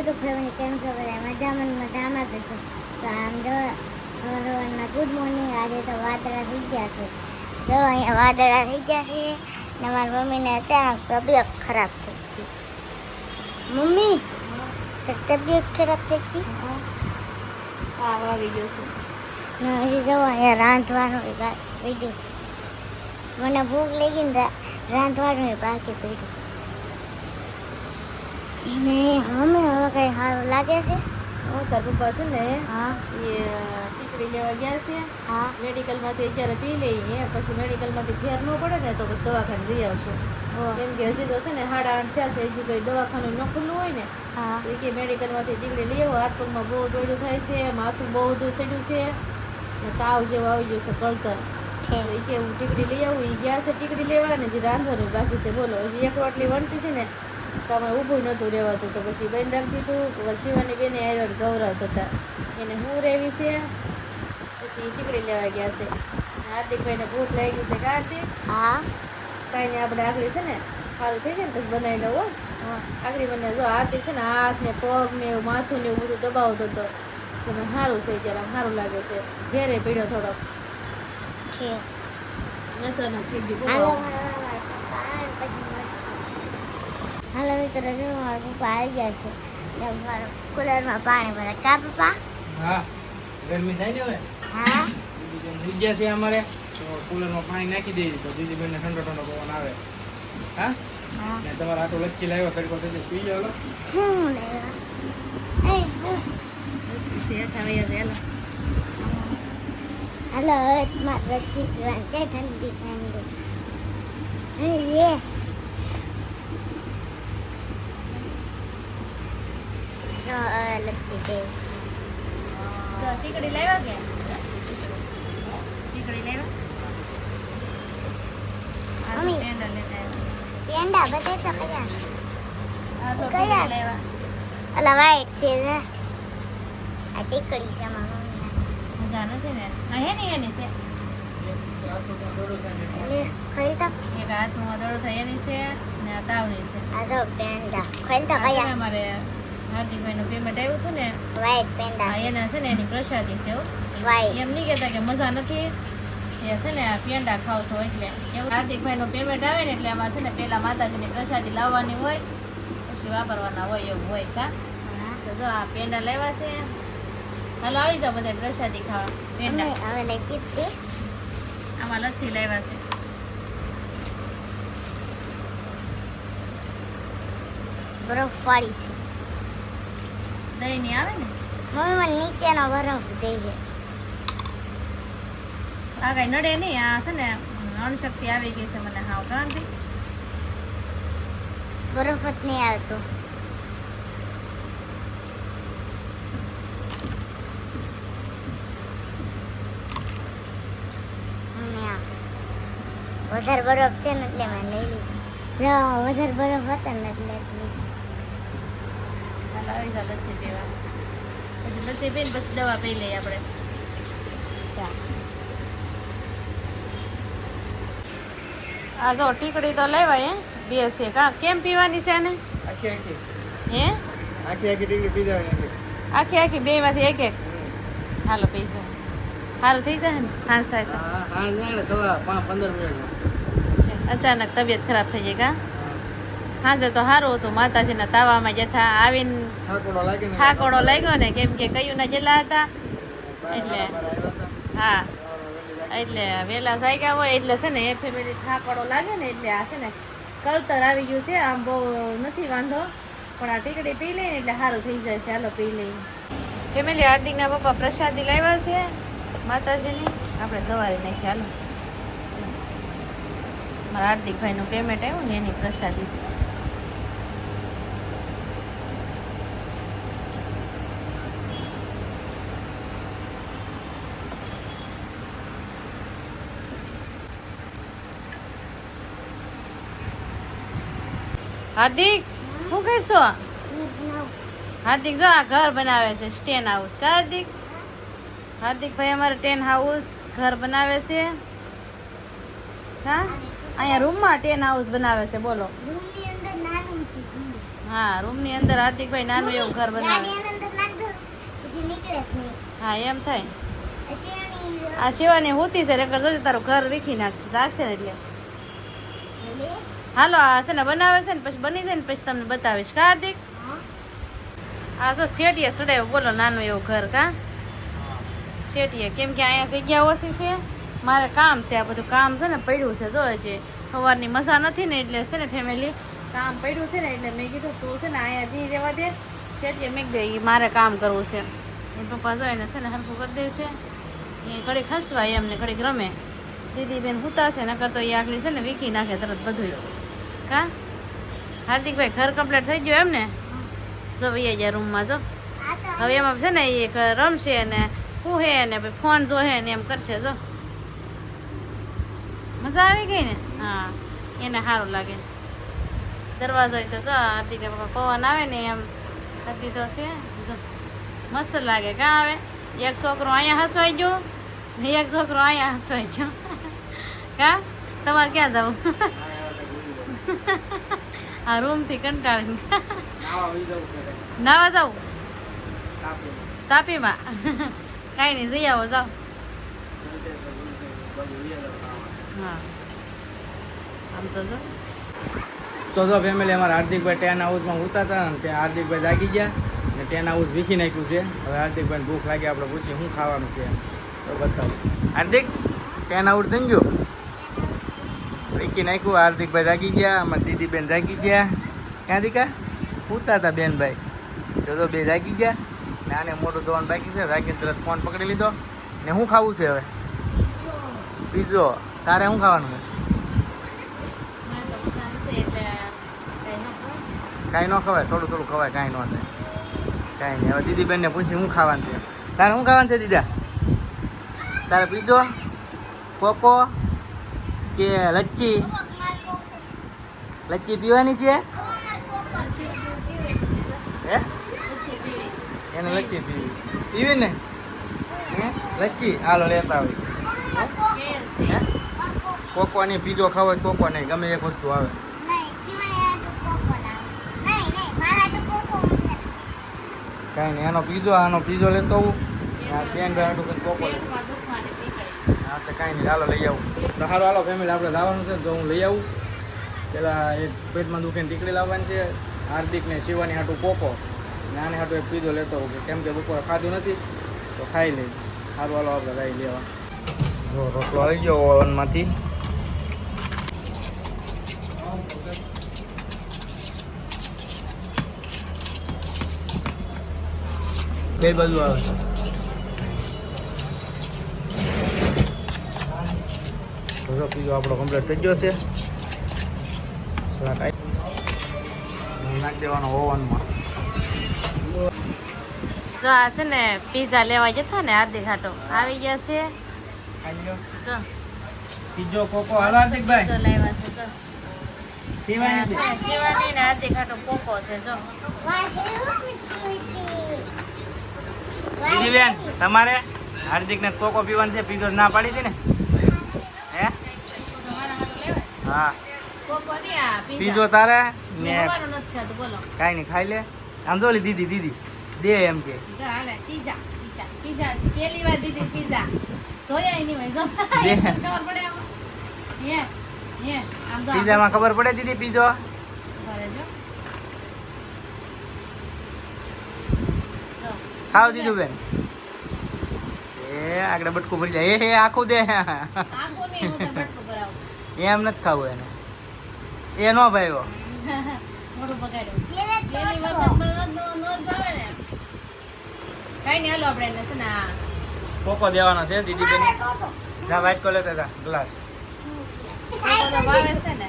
YouTube family કેમ છો બધા મજામાં જ છે. તો આમ જો સવારના ગુડ મોર્નિંગ. આજે તો વાદળા થઈ ગયા છે. જો અહીંયા વાદળા થઈ ગયા છે ને મારી મમ્મીને અચાનક તબિયત ખરાબ થઈ ગઈ. મમ્મી તબિયત ખરાબ થઈ ગઈ. હા આવી ગયો છે ને હજી જો અહીંયા રાંધવાનું બાકી પડ્યું. મને ભૂખ લાગી ને રાંધવાનું બાકી પડ્યું. એને મમ્મી હવે કઈ સારું લાગે છે. તાર પપ્પા છે ને હા એ ટીકડી લેવા ગયા છે. હા મેડિકલમાંથી અત્યારે પી લઈએ, પછી મેડિકલમાંથી ફેર ન પડે ને તો પછી દવાખાને જઈ આવશું. કેમ કે હજી તો છે ને 8:30 થયા છે, હજી કોઈ દવાખાનું ન ખુલ્લું હોય ને હા તો કે મેડિકલમાંથી ટીકડી લઈ આવો. હાથ પગમાં બહુ દોડ્યું થાય છે, માથું બહુ બધું ચડ્યું છે ને તાવ જેવો આવી ગયો છે કળતર. તો એ કે હું ટીકડી લઈ આવું. એ ગયા છે ટીકડી લેવા ને જે રાંધવાનું બાકી છે. બોલો હજી એક રોટલી વણતી હતી ને તો અમે ઊભું નહોતું રહેવાતું. તો પછી બેન રાખી દીધું. પછી શિવાની બેને આવ્યા ગૌરવ હતા એને હું રહેવી છે. પછી ટીકડી લેવા ગયા છે. હાર્દિકભાઈને ભૂખ લાગી છે. હાર્દિક હા કાંઈ ને આપણે આગળ છે ને સારું થઈ જાય ને પછી બનાવી દઉં. આગળ મને જો હાર્દિક છે ને હાથ ને પગ ને એવું માથું ને એવું બધું દબાવતો હતો. તો મને સારું છે ત્યારે આમ સારું લાગે છે. ઘેરે પીડ્યો થોડોક છે. અચાનક થઈ ગયું. હાલો બોલો. હાલો મિત્રો, જો મારા પપ્પા આવી ગયા છે ને મારા કુલરમાં પાણી ભરે. કા પપ્પા? હા, ગરમી થાય ને હવે. હા બીજી જગ્યા છે અમારે તો કુલરમાં પાણી નાખી દઈએ તો બીજી બેનને ઠંડો ઠંડો પવન આવે. હા હા ને તમારા આટો લચ્છી લાવ્યો તડકો થઈ પી જાવ. હું લેવા એ હું શેઠ આવે યાર. હાલો હવે મારે રચ્ચી પીવાની છે. ઠંડી ઠંડી લે લચ્છી દેશ. તો ટીકડી લાવ્યા કે ટીકડી લાવ્યા? મમ્મી. ટેન્ડર લેતા પેંડા બધા તો કયા આવ્યા. તો કયા? ટીકડી લાવ્યા. અલા વાઈટ છે ને આ ટીકડી છે મારા મમ્મી. મજા નથી ને આ હે ને એની છે. લે ખાઈ તો એક હાથમાં દડો થાય એની છે ને આ તાવની છે. આ તો પેંડા ખાઈ તો આ છે ને કયા અમારે હાર્દિકભાઈનું પેમેન્ટ આવ્યું હતું ને વાઈટ પેંડા આ છે. એના છે ને એની પ્રસાદી છે હો. વાઈટ એમ નહીં કહેતા કે મજા નથી એ છે ને આ પેંડા ખાવશો એટલે એવું. હાર્દિકભાઈનું પેમેન્ટ આવે ને એટલે અમારે છે ને પહેલા માતાજીની પ્રસાદી લાવવાની હોય પછી વાપરવાના હોય એવું હોય. કા તો જો આ પેંડા લાવ્યા છે. હાલો આવી જાઓ બધા પ્રસાદી ખાવા. પેંડા અમે હવે લઈ જીતી આમાં લચ્છી લાવ્યા છે. બરફ વાળી છે. દહીં ની આવે ને મમ્મી મને નીચેનો બરફ દેજે. આ કઈ નડે નહીં. આ છે ને અણશક્તિ આવી ગઈ છે મને હાવ કારણ બરફ જ નહીં આવતો. અને આ વધારે બરફ છે ને એટલે મેં લઈ લીધું. જો વધારે બરફ હતા ને એટલે લીધું. હાલ આવી જાઓ લચ્છી પીવા. પછી લસ્સી પીને પછી દવા પી લઈએ આપણે. આ જો ટીકડી તો લેવાય બે છે. કા કેમ પીવાની છે આને? આખી આખી હે આખી આખી ટીકડી પી જવાની. આખી આખી બે માંથી એક એક. હાલો પૈસા સારું થઈ જાય ને હાંસ થાય તો. હા હા ને તો 15 મિનિટમાં. અચાનક તબિયત ખરાબ થઈ જાય. કા હાજે તો સારું હતું. માતાજીના તાવામાં જતા આવીને થાકોડો લાગે ને. થાકોડો લાગ્યો ને કેમ કે કયું ના જેલા હતા એટલે હા એટલે વહેલા જાગ્યા હોય એટલે છે ને એ ફેમિલી થાકોડો લાગે ને એટલે આ છે ને કળતર આવી ગયું છે. આમ બહુ નથી વાંધો પણ આ ટીકડી પી લઈએ ને એટલે સારું થઈ જાય છે. હાલો પી લઈએ. ફેમિલી હાર્દિકના પપ્પા પ્રસાદી લાવ્યા છે માતાજીની. આપણે સવારે નાખી. હાલો જો મારા હાર્દિકભાઈનું પેમેન્ટ આવ્યું ને એની પ્રસાદી છે. હાર્દિક શું કરશો? હાર્દિક જો આ ઘર બનાવે છે સ્ટેન હાઉસ. કા હાર્દિક? હાર્દિકભાઈ અમારે ટેન હાઉસ ઘર બનાવે છે. હા અહીંયા રૂમમાં ટેન હાઉસ બનાવે છે. બોલો રૂમની અંદર નાનું હા રૂમની અંદર હાર્દિકભાઈ નાનું એવું ઘર બનાવે ગાડી અંદર નાખ દો પછી નીકળે જ નહીં હા એમ થાય શિવાની આ શિવાની હોતી છે નકર જોજે તારું ઘર વીખી નાખશે જાગશે ને એટલે હાલો આ છે ને બનાવે છે ને પછી બની જાય ને પછી તમને બતાવીશ કા હાર્દિક આ જો શેઠીએ ચડાવ્યું બોલો નાનું એવું ઘર કા શેઠીએ કેમ કે અહીંયા જગ્યા ઓછી છે મારે કામ છે આ બધું કામ છે ને પડ્યું છે જોવે છે સવારની મજા નથી ને એટલે છે ને ફેમિલી કામ પડ્યું છે ને એટલે મેં કીધું તું છે ને અહીંયા દી રહેવા દે શેઠીએ મેં દે મારે કામ કરવું છે એ પપ્પા જો એને છે ને હરખું કરી દે છે એ ઘડીક હસવાય એમને ઘડીક રમે દીદી બેન હુતાશે નકર તો એ આખડી છે ને વીખી નાખે તરત બધું કા હાર્દિકભાઈ ઘર કમ્પ્લીટ થઈ ગયું એમ ને જો વૈયા ગયા રૂમમાં જો હવે એમાં છે ને એ રમશે ને પૂહે ને ફોન જોહે ને એમ કરશે જો મજા આવી ગઈ ને હા એને સારું લાગે દરવાજો તો જો હાર્દિક પવન આવે ને એમ કરી દીધો છે જો મસ્ત લાગે કાં આવે એક છોકરો અહીંયા હસવાઈ ગયો ને એક છોકરો અહીંયા હસવાઈ ગયો કા તમારે ક્યાં જવું આ રૂમથી કંટાળીને નાવા જાઉં તાપીમાં કાંઈ નહીં જઈ આવો જાઓ હા આમ તો જો તો ફેમિલી અમારા હાર્દિકભાઈ ટેન હાઉસમાં ઉતા હતા ને ત્યાં હાર્દિકભાઈ જાગી ગયા ને ટેન હાઉસ વીખી નાખ્યું છે હવે હાર્દિકભાઈને ભૂખ લાગી આપણે પૂછીએ શું ખાવાનું છે તો બતાવો હાર્દિક ટેન હાઉસ થઈ ગયું વીખી નાખ્યું હાર્દિકભાઈ જાગી ગયા અમારા દીદીબેન જાગી ગયા ક્યાં દીકા ઉતા હતા બેનભાઈ તો બે જાગી ગયા ને આને મોટું ધોવાનું બાકી છે જાગીને તરત ફોન પકડી લીધો ને શું ખાવું છે હવે પીઝો તારે શું ખાવાનું છે કાંઈ ન ખવાય થોડું થોડું ખવાય કાંઈ ન થાય કાંઈ નહીં હવે દીદીબેનને પૂછી શું ખાવાનું છે તારે શું ખાવાનું છે દીદા તારે પીઝો કોકો કે લચ્છી લચ્છી પીવાની છે હે એને લચ્છી પીવી પીવી ને હે લચ્છી હાલો લેતા હોય હે કોકો નહીં પીઝો ખાવો હોય કોકો નહીં ગમે એક વસ્તુ આવે કાંઈ નહીં એનો પીઝો આનો પીઝો લેતો આવું બેન ભાઈ આટલું કંઈ કોકો લેતો હા તો કાંઈ નહીં હાલો લઈ આવું તો સારું હાલો ફેમિલી આપણે લાવવાનું છે તો હું લઈ આવું પેલા એક પેટમાં દુખીને ટીકડી લાવવાની છે હાર્દિકને શિવાની હાટું કોકો ને આને હાટું એક પીઝો લેતો હોઉં કેમ કે બપોરે ખાધું નથી તો ખાઈ લઈ સારું હાલો આપણે લઈ લેવા જો રોટલો આવી ગયો ઓવનમાંથી બે બાજુ આવે છે પીઝો આપણો કમ્પ્લીટ થઈ ગયો છે નાખી દેવાનો ઓવનમાં જો આ છે ને પીઝા લેવા જતા ને હાર્દિક હાટો આવી ગયા છે જો પીઝો કોકો હાલો હાર્દિકભાઈ પીઝો લાવ્યા છે જો શિવાની શિવાની ને હાર્દિક હાટો કોકો છે જો દીદીબેન તમારે હાર્દિકને કોકો પીવાનું છે પીઝો ના પાડી હતી ને હે હા કોકો ની આ પીઝો તારે ને ખાવાનું નથી ખાતું બોલો કાંઈ નહીં ખાઈ લે આમ જો લી દીદી દીદી દે એમ કે જો હાલે પીઝા પીઝા પીઝા પહેલી વાર દીધી પીઝા સોયા નહીં હોય જો દે. ખબર પડે આમ હે હે આમ જો પીઝામાં ખબર પડે દીદી પીઝો ભરે જો જો ખાવ દીધું બેન એ આગળ બટકું ભરી જાય એ આખું દે આખો નહીં હું તો બટકું ભરાવું એમ નથી ખાવું એને એ નો ભાઈઓ મોઢું બગાડ્યું પહેલી વખત નો ભાવે ને કઈ નહીં હાલો આપણે એને છે ને આ કોકો દેવાનો છે દીદી બેન જા વાઇટ કોલે હતા ગ્લાસ કોકોનો ભાવે છે ને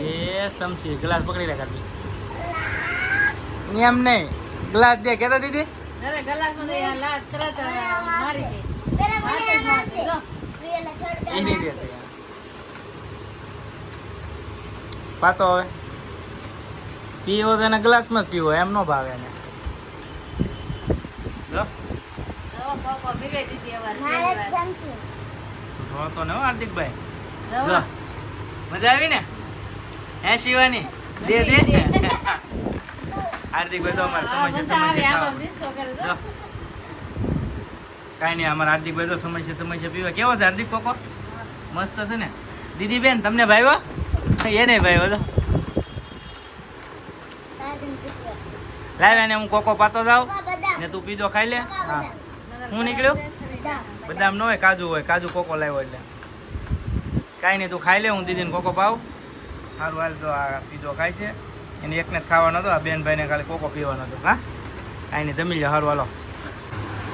એ સમસી ગ્લાસ પકડી લે કાઢી એમ નહીં ગ્લાસ દે કેતો દીદી અરે ગલાસમાં તો યાર લાટ તરત મારી દે જો એ નહીં દે પાતો હવે પીવો તો એને ગ્લાસમાં જ પીવો એમ નો ભાવે એને જો કોકો પીવે દીધી અવાર તો ને હો હાર્દિકભાઈ રવા જો મજા આવી ને હે શિવાની દે હાર્દિકભાઈ તો અમારે સમય છે કાંઈ નહીં અમારા હાર્દિકભાઈ તો સમય છે પીવા કેવો છે હાર્દિક કોકો મસ્ત છે ને દીદી બેન તમને ભાઈઓ એ નહીં ભાઈઓ તો લાવ્યા ને હું કોકો પાતો જાઉં ને તું પીજો ખાઈ લે હા હું નીકળ્યો બદામ ન હોય કાજુ હોય કાજુ કોકો લાવ્યો એટલે કાંઈ નહીં તું ખાઈ લે હું દીદીને કોકો પાવ સારું હાલ તો આ પીજો ખાય છે એને એકને જ ખાવાનો હતો આ બેનભાઈને ખાલી કોકો પીવાનો હતો હા કાંઈ નહીં જમી લે સારું હાલો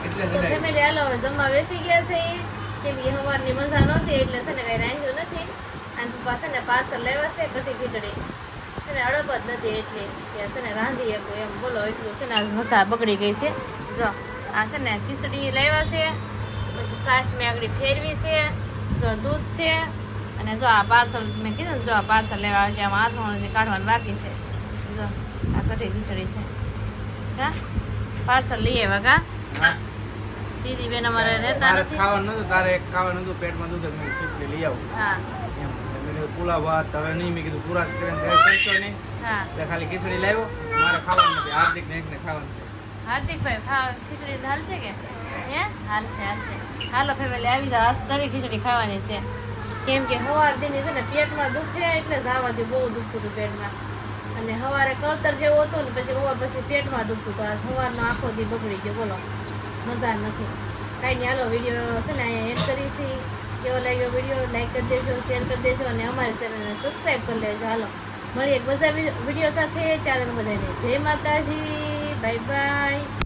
એટલે તો ફેમિલી હાલો હવે જમવા બેસી ગયા છે કેમ કે સવારની મજા નહોતી એટલે છે ને કઈ રાંધ્યું નથી અને પપ્પા છે ને પાર્સલ લેવા છે કઢી ખીચડી છે ને અડપ જ નથી એટલે કે છે ને રાંધી આપું એમ બોલો એટલું છે ને આજ મસા બગડી ગઈ છે જો આ છે ને ખીચડી લેવા છે પછી છાશ મેં આગળ ફેરવી છે જો દૂધ છે અને જો આ પાર્સલ મેં કીધું ને જો આ પાર્સલ લેવા આવશે આમાં હાથમાં જે કાઢવાનું બાકી છે જો આ કઢી ખીચડી છે હા પાર્સલ લઈ આવ્યા કા હા દીદી બેન અમારે રહેતા તારે નથી ખાવાનું નતું તારે એક ખાવાનું હતું પેટમાં દુખે મેં ખીચડી લઈ આવું હા એમ મેં કીધું પુલાવ ભાત હવે નહીં મેં કીધું પૂરા કરીને કરશો નહીં હા એટલે ખાલી ખીચડી લાવ્યો મારે ખાવાનું નથી હાર્દિક ને એકને ખાવાનું છે હાર્દિકભાઈ ખીચડી હાલ છે કે હે હાલ છે હાલો ફેમિલી આવી જાવ આજ દળી ખીચડી ખાવાની છે કેમ કે સવાર દીની છે ને પેટમાં દુખે એટલે જ આવવાથી બહુ દુખતું હતું પેટમાં અને સવારે કળતર જેવું હતું ને પછી ઓવર પછી પેટમાં દુખતું હતું આ સવારનો આખો દી બગડી ગયો બોલો મજા નથી કાંઈ નહીં હાલો વિડીયો છે ને અહીંયા એડ કરી છે કેવો લાગ્યો વિડીયો લાઈક કરી દેજો શેર કરી દેજો અને અમારી ચેનલને સબસ્ક્રાઈબ કરી લેજો હાલો મળીએ એક બધા વિડીયો સાથે ચાલો બધાને જય માતાજી બાય બાય